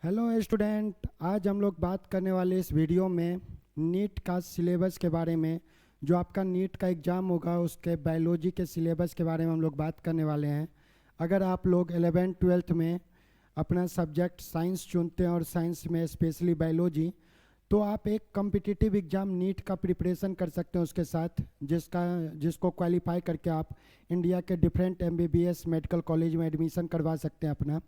Hello student, आज हम लोग बात करने वाले इस वीडियो में नीट का सिलेबस के बारे में। जो आपका नीट का एग्ज़ाम होगा उसके बायोलॉजी के सिलेबस के बारे में हम लोग बात करने वाले हैं। अगर आप लोग 11th-12th में अपना सब्जेक्ट साइंस चुनते हैं और साइंस में स्पेशली बायोलॉजी, तो आप एक कॉम्पिटिटिव एग्ज़ाम नीट का प्रिपरेशन कर सकते हैं उसके साथ, जिसको क्वालिफाई करके आप इंडिया के डिफरेंट MBBS मेडिकल कॉलेज में एडमिशन करवा सकते हैं अपना।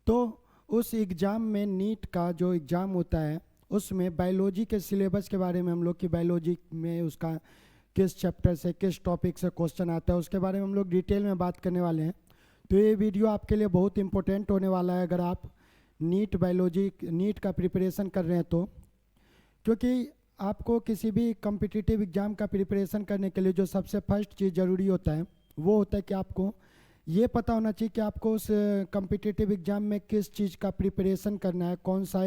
तो उस एग्ज़ाम में नीट का जो एग्ज़ाम होता है उसमें बायोलॉजी के सिलेबस के बारे में हम लोग की बायोलॉजी में उसका किस चैप्टर से किस टॉपिक से क्वेश्चन आता है उसके बारे में हम लोग डिटेल में बात करने वाले हैं। तो ये वीडियो आपके लिए बहुत इंपॉर्टेंट होने वाला है अगर आप नीट का प्रिपरेशन कर रहे हैं तो, क्योंकि आपको किसी भी कॉम्पिटिटिव एग्ज़ाम का प्रिपरेशन करने के लिए जो सबसे फर्स्ट चीज़ ज़रूरी होता है वो होता है कि आपको ये पता होना चाहिए कि आपको उस कॉम्पिटिटिव एग्ज़ाम में किस चीज़ का प्रिपरेशन करना है, कौन सा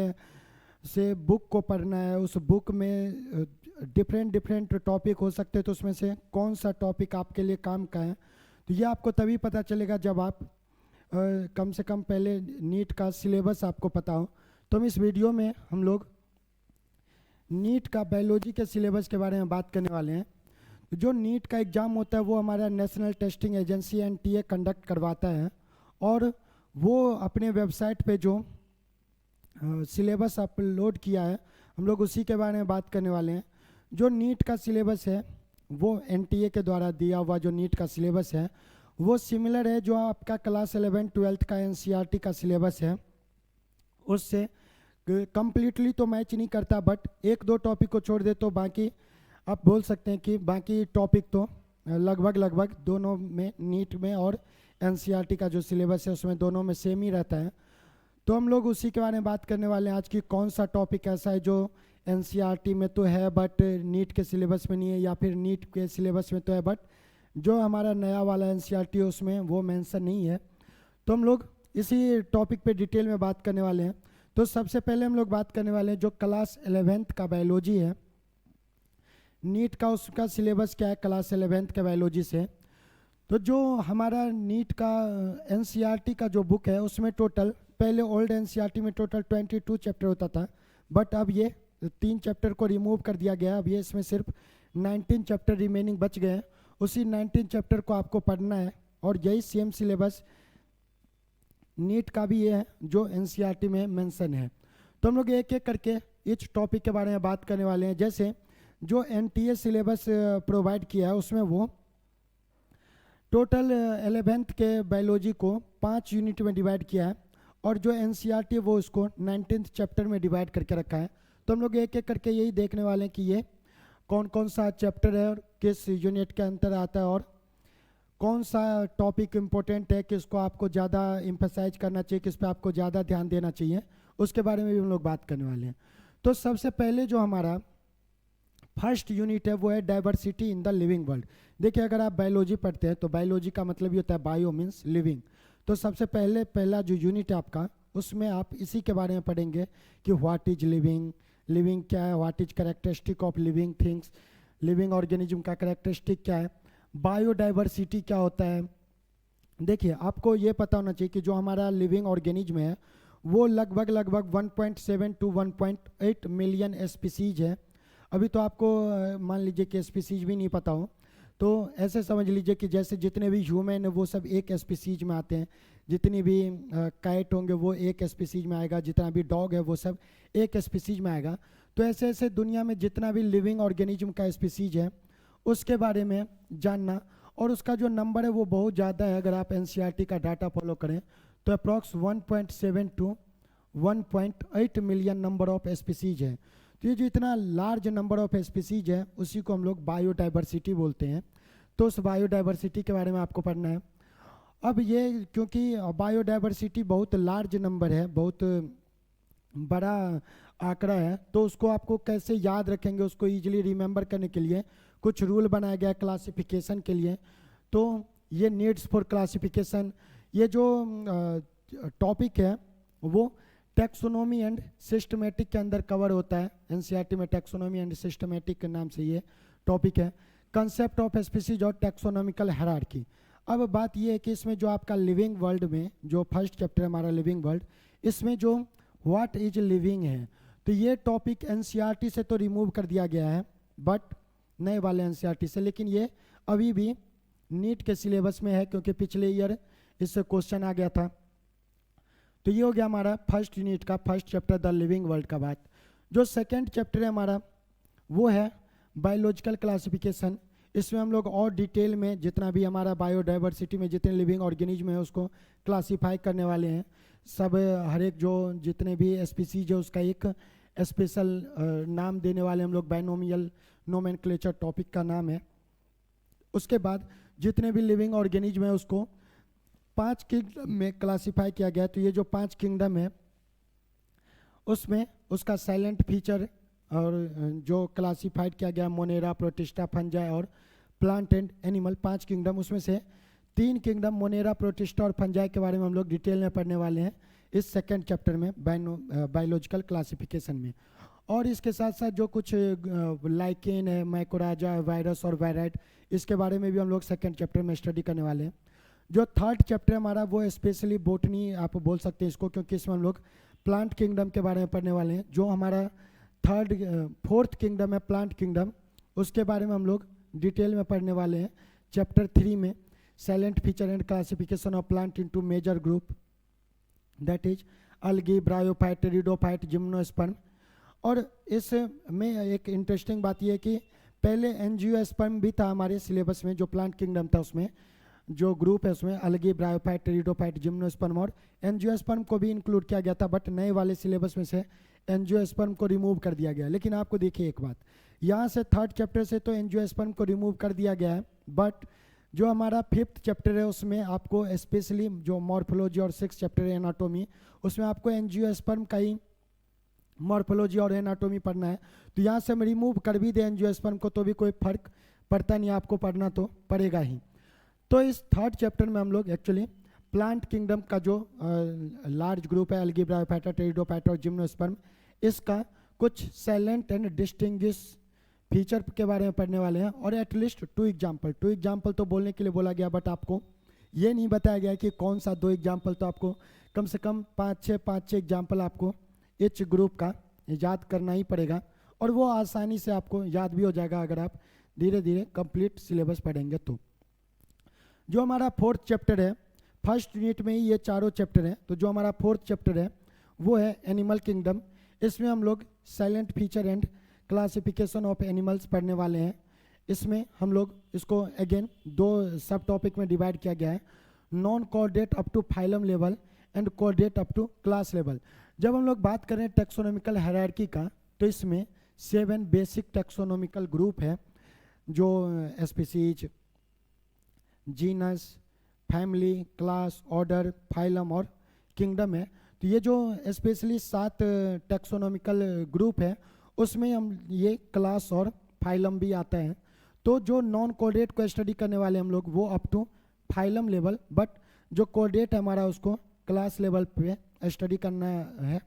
से बुक को पढ़ना है। उस बुक में डिफरेंट टॉपिक हो सकते हैं, तो उसमें से कौन सा टॉपिक आपके लिए काम का है। तो ये आपको तभी पता चलेगा जब आप कम से कम पहले नीट का सिलेबस आपको पता हो। तो हम इस वीडियो में हम लोग नीट का बायोलॉजी के सिलेबस के बारे में बात करने वाले हैं। जो नीट का एग्ज़ाम होता है वो हमारा national testing agency NTA conduct करवाता है, और वो अपने वेबसाइट पे जो सिलेबस अपलोड किया है हम लोग उसी के बारे में बात करने वाले हैं। जो नीट का सिलेबस है वो NTA के द्वारा दिया हुआ जो नीट का सिलेबस है वो सिमिलर है जो आपका क्लास 11-12 का NCERT का सिलेबस है, उससे कम्प्लीटली तो मैच नहीं करता, बट एक दो टॉपिक को छोड़ दे तो बाकी आप बोल सकते हैं कि बाकी टॉपिक तो लगभग दोनों में, नीट में और NCERT का जो सिलेबस है उसमें दोनों में सेम ही रहता है। तो हम लोग उसी के बारे में बात करने वाले हैं आज की कौन सा टॉपिक ऐसा है जो NCERT में तो है बट नीट के सिलेबस में नहीं है, या फिर नीट के सिलेबस में तो है बट जो हमारा नया वाला NCERT है उसमें वो मेंशन नहीं है। तो हम लोग इसी टॉपिक पे डिटेल में बात करने वाले हैं। तो सबसे पहले हम लोग बात करने वाले हैं जो क्लास 11th का बायोलॉजी है, नीट का उसका सिलेबस क्या है क्लास 11th के बायोलॉजी से। तो जो हमारा नीट का NCERT का जो बुक है उसमें टोटल पहले ओल्ड NCERT में टोटल 22 चैप्टर होता था, बट अब ये 3 चैप्टर को रिमूव कर दिया गया। अब ये इसमें सिर्फ 19 चैप्टर रिमेनिंग बच गए हैं। उसी 19 चैप्टर को आपको पढ़ना है, और यही सेम सिलेबस नीट का भी ये है जो NCERT में मेंशन है। तो हम लोग एक एक करके इस टॉपिक के बारे में बात करने वाले हैं। जैसे जो NTA सिलेबस प्रोवाइड किया है उसमें वो टोटल 11th के बायोलॉजी को 5 यूनिट में डिवाइड किया है, और जो NCERT है वो उसको 19th चैप्टर में डिवाइड करके रखा है। तो हम लोग एक एक करके यही देखने वाले हैं कि ये कौन कौन सा चैप्टर है और किस यूनिट के अंतर आता है, और कौन सा टॉपिक इम्पोर्टेंट है, किसको आपको ज़्यादा एम्फसाइज करना चाहिए, किस पे आपको ज़्यादा ध्यान देना चाहिए, उसके बारे में भी हम लोग बात करने वाले हैं। तो सबसे पहले जो हमारा फर्स्ट यूनिट है वो है diversity in the living world. देखिए, अगर आप बायोलॉजी पढ़ते हैं तो बायोलॉजी का मतलब ये होता है बायो मीन्स लिविंग। तो सबसे पहला जो यूनिट है आपका उसमें आप इसी के बारे में पढ़ेंगे कि व्हाट इज लिविंग, लिविंग क्या है, what is characteristic of living things, living organism का कैरेक्टरिस्टिक क्या है, बायोडाइवर्सिटी क्या होता है। देखिए, आपको ये पता होना चाहिए कि जो हमारा लिविंग ऑर्गेनिज्म है वो लगभग 1.7 to 1.8 मिलियन स्पीसीज है। अभी तो आपको मान लीजिए कि स्पीसीज भी नहीं पता हो, तो ऐसे समझ लीजिए कि जैसे जितने भी ह्यूमन है वो सब एक स्पीसीज में आते हैं, जितनी भी कैट होंगे वो एक स्पीसीज में आएगा, जितना भी डॉग है वो सब एक स्पीसीज में आएगा। तो ऐसे ऐसे दुनिया में जितना भी लिविंग ऑर्गेनिज्म का स्पीसीज है उसके बारे में जानना, और उसका जो नंबर है वो बहुत ज़्यादा है। अगर आप NCERT का डाटा फॉलो करें तो approx 1.7 to 1.8 million number of species है। तो ये जो इतना लार्ज नंबर ऑफ स्पीसीज है उसी को हम लोग बायोडाइवर्सिटी बोलते हैं। तो उस बायोडाइवर्सिटी के बारे में आपको पढ़ना है। अब ये क्योंकि बायोडाइवर्सिटी बहुत लार्ज नंबर है, बहुत बड़ा आंकड़ा है, तो उसको आपको कैसे याद रखेंगे, उसको ईजिली रिमेंबर करने के लिए कुछ रूल बनाया गया क्लासिफिकेशन के लिए। तो ये नीड्स फॉर क्लासिफिकेशन, ये जो टॉपिक है वो टैक्सोनॉमी एंड सिस्टमेटिक के अंदर कवर होता है। NCERT में टैक्सोनॉमी एंड सिस्टमेटिक के नाम से ये टॉपिक है। कंसेप्ट ऑफ स्पीसीज और टैक्सोनॉमिकल हायरार्की। अब बात ये है कि इसमें जो आपका लिविंग वर्ल्ड में जो फर्स्ट चैप्टर है हमारा लिविंग वर्ल्ड, इसमें जो व्हाट इज लिविंग है, तो ये टॉपिक एनसीईआरटी से तो रिमूव कर दिया गया है बट नए वाले एनसीईआरटी से, लेकिन ये अभी भी नीट के सिलेबस में है क्योंकि पिछले ईयर इससे क्वेश्चन आ गया था। तो ये हो गया हमारा फर्स्ट यूनिट का first chapter the living world का बात। जो सेकंड चैप्टर है हमारा वो है बायोलॉजिकल क्लासिफिकेशन। इसमें हम लोग और डिटेल में जितना भी हमारा बायोडाइवर्सिटी में जितने लिविंग ऑर्गेनिज्म है उसको क्लासीफाई करने वाले हैं। सब हर एक जो जितने भी स्पीसीज है उसका एक स्पेशल नाम देने वाले हम लोग, बाइनोमियल नोमेनक्लेचर टॉपिक का नाम है। उसके बाद जितने भी लिविंग ऑर्गेनिज्म है उसको 5 किंगडम में क्लासीफाई किया गया। तो ये जो 5 किंगडम है उसमें उसका साइलेंट फीचर और जो क्लासीफाइड किया गया मोनेरा, प्रोटिस्टा, फंजाई और प्लांट एंड एनिमल 5 किंगडम, उसमें से 3 किंगडम मोनेरा, प्रोटिस्टा और फंजाई के बारे में हम लोग डिटेल में पढ़ने वाले हैं इस सेकंड चैप्टर में बायोलॉजिकल क्लासिफिकेशन में। और इसके साथ साथ जो कुछ लाइकेन है, माइकोराजा, वायरस और वायराइड, इसके बारे में भी हम लोग सेकंड चैप्टर में स्टडी करने वाले हैं। जो थर्ड चैप्टर हमारा वो स्पेशली बोटनी आप बोल सकते हैं इसको, क्योंकि इसमें हम लोग प्लांट किंगडम के बारे में पढ़ने वाले हैं। जो हमारा फोर्थ किंगडम है प्लांट किंगडम, उसके बारे में हम लोग डिटेल में पढ़ने वाले हैं चैप्टर 3 में, silent feature and classification of plant into major group, that is algae, bryophyte, pteridophyte, gymnosperm. और इसमें एक इंटरेस्टिंग बात यह है कि पहले एंजियोस्पर्म भी था हमारे सिलेबस में, जो प्लांट किंगडम था उसमें जो ग्रुप है उसमें अलगी, ब्रायोफाइट, टेरिडोफाइट, जिम्नोस्पर्म और एंजियोस्पर्म को भी इंक्लूड किया गया था, बट नए वाले सिलेबस में से एंजियोस्पर्म को रिमूव कर दिया गया। लेकिन आपको देखिए एक बात, यहाँ से थर्ड चैप्टर से तो एंजियोस्पर्म को रिमूव कर दिया गया है, बट जो हमारा फिफ्थ चैप्टर है उसमें आपको स्पेशली जो मॉर्फोलॉजी और सिक्स चैप्टर है एनाटोमी, उसमें आपको एंजियोस्पर्म का ही मॉर्फोलॉजी और एनाटोमी पढ़ना है। तो यहाँ से हम रिमूव कर भी दें एंजियोस्पर्म को तो भी कोई फर्क पड़ता नहीं, आपको पढ़ना तो पड़ेगा ही। तो इस थर्ड चैप्टर में हम लोग एक्चुअली प्लांट किंगडम का जो लार्ज ग्रुप है अलगी, ब्रायोफाइटा, टेरिडोफाइटा और जिम्नोस्पर्म, इसका कुछ साइलेंट एंड डिस्टिंग्विश फीचर के बारे में पढ़ने वाले हैं। और एटलीस्ट 2 एग्जाम्पल तो बोलने के लिए बोला गया, बट आपको ये नहीं बताया गया कि कौन सा 2 एग्जाम्पल, तो आपको कम से कम 5-6 एग्जाम्पल आपको इच ग्रुप का याद करना ही पड़ेगा, और वो आसानी से आपको याद भी हो जाएगा अगर आप धीरे धीरे कंप्लीट सिलेबस पढ़ेंगे तो। जो हमारा फोर्थ चैप्टर है, फर्स्ट यूनिट में ही ये चारों चैप्टर हैं, तो जो हमारा फोर्थ चैप्टर है वो है एनिमल किंगडम। इसमें हम लोग silent feature and classification of animals पढ़ने वाले हैं। इसमें हम लोग इसको अगेन 2 सब टॉपिक में डिवाइड किया गया है, non coordinate up to phylum level and coordinate up to class level. जब हम लोग बात करें टेक्सोनॉमिकल हायरार्की का, तो इसमें 7 बेसिक टेक्सोनॉमिकल ग्रुप है, जो species, genus, family, class, order, phylum और किंगडम है। तो ये जो स्पेशली 7 टेक्सोनॉमिकल ग्रुप है उसमें हम ये क्लास और फाइलम भी आता है। तो जो नॉन कोऑर्डिनेट को स्टडी करने वाले हम लोग वो up to phylum level, but जो कोऑर्डिनेट हमारा उसको क्लास लेवल पे स्टडी करना है।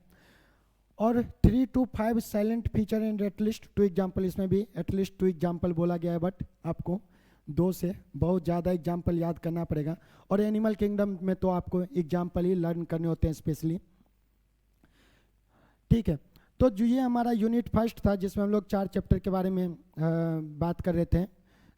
और 3 to 5 silent feature and at least 2 example, इसमें भी एटलीस्ट 2 एग्जाम्पल बोला गया है, बट आपको 2 से बहुत ज़्यादा एग्जाम्पल याद करना पड़ेगा। और एनिमल किंगडम में तो आपको एग्जाम्पल ही लर्न करने होते हैं स्पेशली, ठीक है। तो जो ये हमारा यूनिट फर्स्ट था जिसमें हम लोग 4 चैप्टर के बारे में बात कर रहे थे,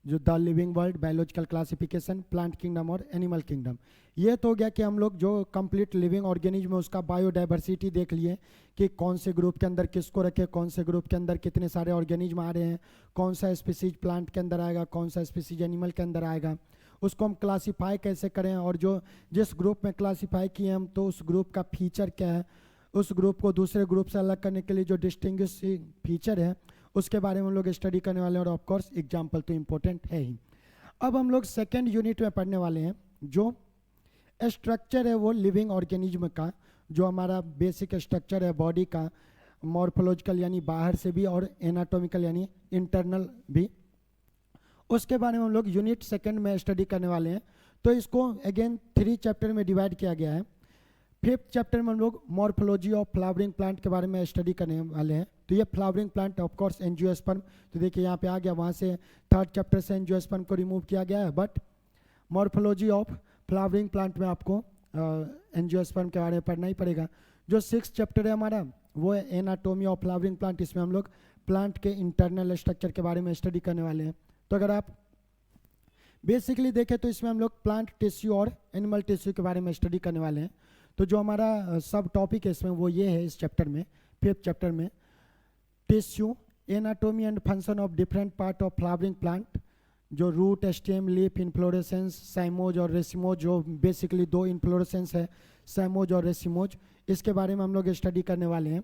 जो the living world, biological classification, plant kingdom और एनिमल किंगडम। ये तो हो गया कि हम लोग जो कंप्लीट लिविंग ऑर्गेनिज्म है उसका बायोडाइवर्सिटी देख लिए कि कौन से ग्रुप के अंदर किसको रखे, कौन से ग्रुप के अंदर कितने सारे ऑर्गेनिज्म आ रहे हैं, कौन सा स्पीसीज प्लांट के अंदर आएगा, कौन सा स्पीसीज एनिमल के अंदर आएगा, उसको हम क्लासीफाई कैसे करें, और जो जिस ग्रुप में क्लासीफाई किए हम तो उस ग्रुप का फीचर क्या है, उस ग्रुप को दूसरे ग्रुप से अलग करने के लिए जो डिस्टिंग्विश फीचर है उसके बारे में हम लोग स्टडी करने वाले हैं। और ऑफकोर्स एग्जाम्पल तो इम्पोर्टेंट है ही। अब हम लोग सेकेंड यूनिट में पढ़ने वाले हैं जो स्ट्रक्चर है वो लिविंग ऑर्गेनिज्म का, जो हमारा बेसिक स्ट्रक्चर है बॉडी का, मॉर्फोलॉजिकल यानी बाहर से भी और एनाटॉमिकल यानी इंटरनल भी, उसके बारे में हम लोग यूनिट सेकेंड में स्टडी करने वाले हैं। तो इसको अगेन 3 चैप्टर में डिवाइड किया गया है। 5th चैप्टर में हम लोग मॉर्फोलॉजी ऑफ फ्लावरिंग प्लांट के बारे में स्टडी करने वाले हैं। तो ये flowering plant of course angiosperm, तो देखिए यहाँ पे आ गया, वहाँ से 3rd चैप्टर से एंजियोस्पर्म को रिमूव किया गया है, but morphology of flowering plant में आपको एंजियोस्पर्म के बारे में पढ़ना ही पड़ेगा। जो 6th चैप्टर है हमारा वो है एनाटोमी ऑफ फ्लावरिंग प्लांट। इसमें हम लोग प्लांट के इंटरनल स्ट्रक्चर के बारे में स्टडी करने वाले हैं। तो अगर आप बेसिकली देखें तो इसमें हम लोग प्लांट टिश्यू और एनिमल टिश्यू के बारे में स्टडी करने वाले हैं। तो जो हमारा सब टॉपिक है इसमें वो ये है, इस चैप्टर में 5th चैप्टर में tissue, anatomy and function of different part of flowering plant, जो root, stem, leaf, inflorescence, cymose और रेसिमोज, जो बेसिकली 2 इन्फ्लोरेसेंस है, साइमोज और रेसिमोज, इसके बारे में हम लोग स्टडी करने वाले हैं।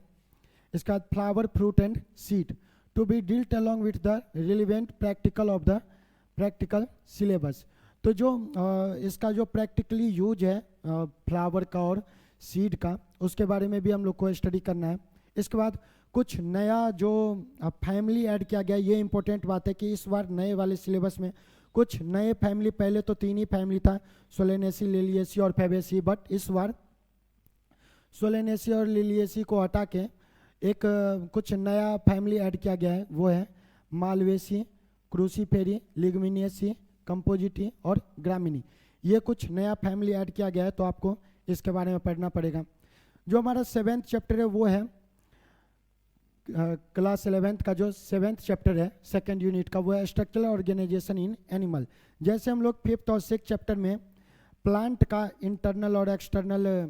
इसके बाद flower, fruit and seed to be dealt along with the relevant practical of the practical syllabus. तो जो इसका जो प्रैक्टिकली यूज है फ्लावर का और सीड का, उसके बारे में भी हम लोग को स्टडी करना है। इसके बाद कुछ नया जो फैमिली ऐड किया गया, ये इंपॉर्टेंट बात है कि इस बार नए वाले सिलेबस में कुछ नए फैमिली, पहले तो 3 ही फैमिली था, सोलेनेसी, लिलिएसी और फेबेसी, बट इस बार सोलेनेसी और लिलिएसी को हटा के एक कुछ नया फैमिली ऐड किया गया है, वो है मालवेसी, क्रूसीफेरी, लिग्मिनिएसी, कंपोजिटी और ग्रामिनी। ये कुछ नया फैमिली ऐड किया गया है, तो आपको इसके बारे में पढ़ना पड़ेगा। जो हमारा 7th चैप्टर है वो है क्लास 11th का जो 7th चैप्टर है 2nd यूनिट का, वो है स्ट्रक्चरल ऑर्गेनाइजेशन इन एनिमल। जैसे हम लोग 5th और 6th चैप्टर में प्लांट का इंटरनल और एक्सटर्नल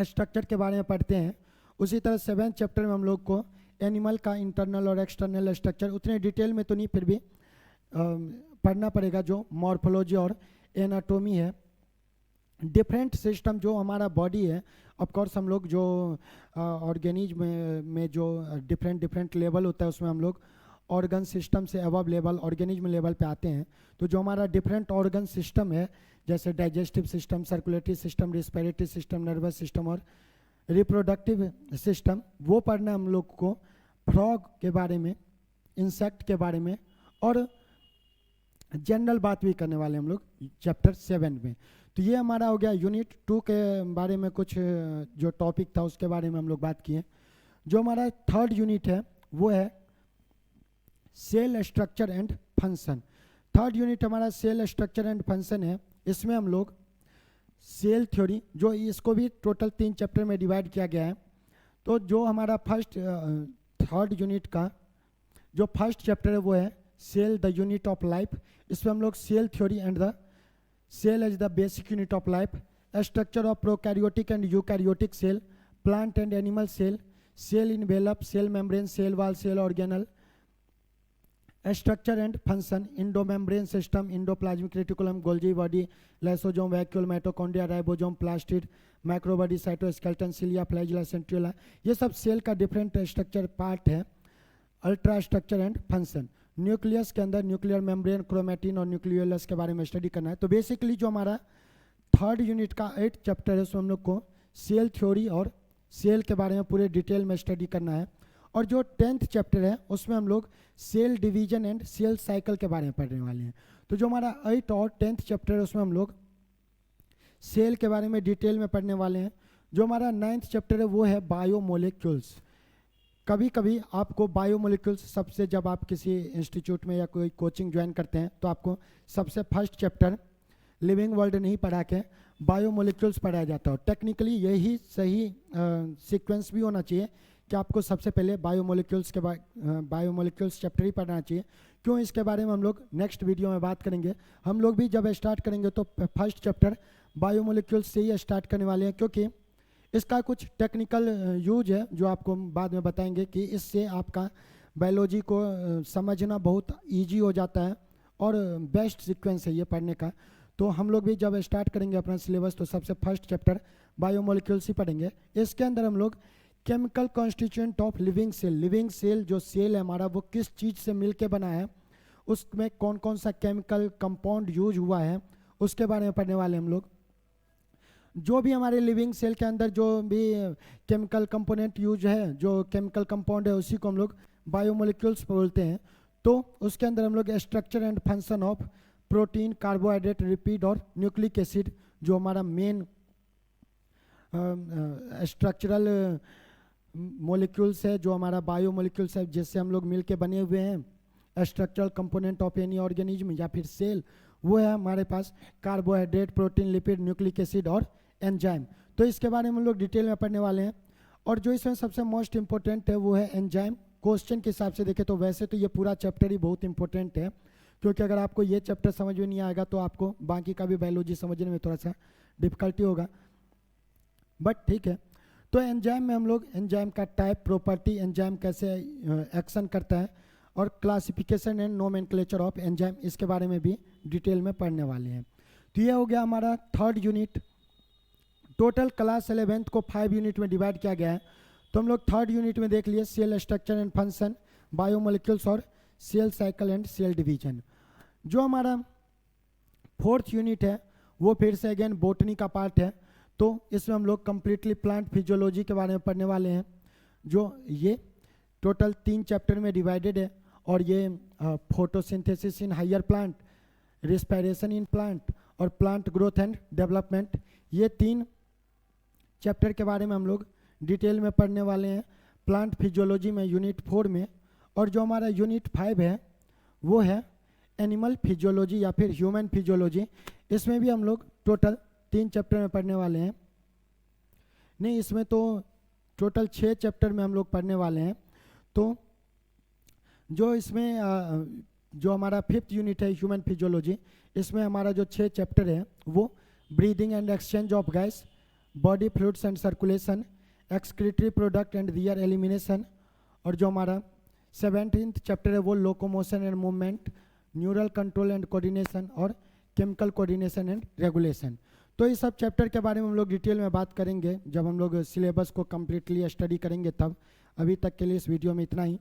स्ट्रक्चर के बारे में पढ़ते हैं, उसी तरह 7th चैप्टर में हम लोग को एनिमल का इंटरनल और एक्सटर्नल स्ट्रक्चर उतने डिटेल में तो नहीं, फिर भी पढ़ना पड़ेगा। जो मॉर्फोलॉजी और एनाटोमी है, डिफरेंट सिस्टम जो हमारा बॉडी है, ऑफ कोर्स हम लोग जो ऑर्गेनिज्म में जो डिफरेंट लेवल होता है, उसमें हम लोग ऑर्गन सिस्टम से अबव लेवल, ऑर्गेनिज्म लेवल पे आते हैं। तो जो हमारा डिफरेंट ऑर्गन सिस्टम है, जैसे digestive system, circulatory system, respiratory system, nervous system और रिप्रोडक्टिव सिस्टम, वो पढ़ना हम लोग को। फ्रॉग के बारे में, इंसेक्ट के बारे में और जनरल बात भी करने वाले हम लोग चैप्टर 7 में। तो ये हमारा हो गया यूनिट 2 के बारे में, कुछ जो टॉपिक था उसके बारे में हम लोग बात किए। जो हमारा 3rd यूनिट है वो है cell structure and function. 3rd unit हमारा सेल स्ट्रक्चर एंड फंक्शन है। इसमें हम लोग सेल थ्योरी, जो इसको भी टोटल 3 चैप्टर में डिवाइड किया गया है। तो जो हमारा 3rd यूनिट का जो 1st चैप्टर है वो है cell the unit of life. इसमें हम लोग cell theory and the cell as the basic unit of life, structure of prokaryotic and eukaryotic cell, plant and animal cell, cell envelope, cell membrane, cell wall, cell organelle, structure and function, endomembrane system, endoplasmic reticulum, Golgi body, lysosome, vacuole, mitochondria, ribosome, plastid, microbody, cytoskeleton, cilia, flagella, centriole, ये सब cell का different structure part है। Ultra structure and function, nucleus के अंदर nuclear membrane, chromatin और nucleolus के बारे में स्टडी करना है। तो बेसिकली जो हमारा 3rd यूनिट का 8th चैप्टर है, उसमें हम लोग को सेल थ्योरी और सेल के बारे में पूरे डिटेल में स्टडी करना है। और जो 10th चैप्टर है उसमें हम लोग cell division and cell cycle के बारे में पढ़ने वाले हैं। तो जो हमारा 8th और 10th चैप्टर है उसमें हम लोग सेल के बारे में डिटेल में पढ़ने वाले हैं। जो हमारा 9th चैप्टर है वो है बायोमोलिक्यूल्स। कभी कभी आपको बायोमोलिक्यूल्स सबसे, जब आप किसी इंस्टीट्यूट में या कोई कोचिंग ज्वाइन करते हैं तो आपको सबसे फर्स्ट चैप्टर लिविंग वर्ल्ड नहीं पढ़ा के बायोमोलिक्यूल्स पढ़ाया जाता है। टेक्निकली यही सही सीक्वेंस भी होना चाहिए कि आपको सबसे पहले बायोमोलिक्यूल्स चैप्टर ही पढ़ना चाहिए। क्यों, इसके बारे में हम लोग नेक्स्ट वीडियो में बात करेंगे। हम लोग भी जब स्टार्ट करेंगे तो फर्स्ट चैप्टर बायोमोलिक्यूल्स से ही स्टार्ट करने वाले हैं, क्योंकि इसका कुछ टेक्निकल यूज है जो आपको बाद में बताएंगे कि इससे आपका बायोलॉजी को समझना बहुत इजी हो जाता है और बेस्ट सीक्वेंस है ये पढ़ने का। तो हम लोग भी जब स्टार्ट करेंगे अपना सिलेबस तो सबसे फर्स्ट चैप्टर बायोमोलिक्यूल्स ही पढ़ेंगे। इसके अंदर हम लोग chemical constituent of living cell, living cell जो सेल है हमारा वो किस चीज़ से मिलके बना है, उसमें कौन कौन सा केमिकल कंपाउंड यूज हुआ है, उसके बारे में पढ़ने वाले हम लोग। जो भी हमारे लिविंग सेल के अंदर जो भी केमिकल कंपोनेंट यूज है, जो केमिकल कंपाउंड है, उसी को हम लोग बायोमोलिक्यूल्स बोलते हैं। तो उसके अंदर हम लोग structure and function of protein, carbohydrate, lipid और न्यूक्लिक एसिड, जो हमारा मेन स्ट्रक्चरल मोलिक्यूल्स है, जो हमारा बायोमोलिक्यूल्स है जिससे हम लोग मिलके बने हुए हैं, structural component of any organism या फिर सेल, वो है हमारे पास carbohydrate, protein, lipid, nucleic acid और एंजाइम। तो इसके बारे में हम लोग डिटेल में पढ़ने वाले हैं। और जो इसमें सबसे मोस्ट इंपॉर्टेंट है वो है एंजाइम। क्वेश्चन के हिसाब से देखें तो वैसे तो ये पूरा चैप्टर ही बहुत इंपॉर्टेंट है, क्योंकि अगर आपको ये चैप्टर समझ में नहीं आएगा तो आपको बाकी का भी बायोलॉजी समझने में थोड़ा सा डिफिकल्टी होगा, बट ठीक है। तो एंजाइम में हम लोग एंजाइम का टाइप, प्रॉपर्टी, एंजाइम कैसे एक्शन करता है और classification and nomenclature of enzyme, इसके बारे में भी डिटेल में पढ़ने वाले हैं। तो ये हो गया हमारा third unit. Total class 11th को 5 यूनिट में डिवाइड किया गया है। तो हम लोग थर्ड यूनिट में देख लिए cell structure and function, biomolecules और cell cycle and cell division. जो हमारा फोर्थ यूनिट है वो फिर से अगेन बोटनी का पार्ट है। तो इसमें हम लोग कम्प्लीटली प्लांट फिजियोलॉजी के बारे में पढ़ने वाले हैं, जो ये टोटल 3 चैप्टर में डिवाइडेड है। और ये photosynthesis in higher plant, respiration in plant और प्लांट ग्रोथ एंड डेवलपमेंट, ये 3 चैप्टर के बारे में हम लोग डिटेल में पढ़ने वाले हैं प्लांट फिजियोलॉजी में यूनिट 4 में। और जो हमारा यूनिट 5 है वो है एनिमल फिजियोलॉजी या फिर ह्यूमन फिजियोलॉजी। इसमें भी हम लोग टोटल 3 चैप्टर में पढ़ने वाले हैं। नहीं, इसमें तो टोटल 6 चैप्टर में हम लोग पढ़ने वाले हैं। तो जो इसमें जो हमारा 5th यूनिट है ह्यूमन फिजियोलॉजी, इसमें हमारा जो 6 चैप्टर है वो breathing and exchange of gas, body fluids and circulation, excretory product and their elimination. और जो हमारा 17th चैप्टर है वो locomotion and movement, neural control and coordination और केमिकल कोऑर्डिनेशन एंड रेगुलेशन। तो इस सब चैप्टर के बारे में हम लोग डिटेल में बात करेंगे जब हम लोग सिलेबस को कम्प्लीटली स्टडी करेंगे तब। अभी तक के लिए इस वीडियो में इतना ही।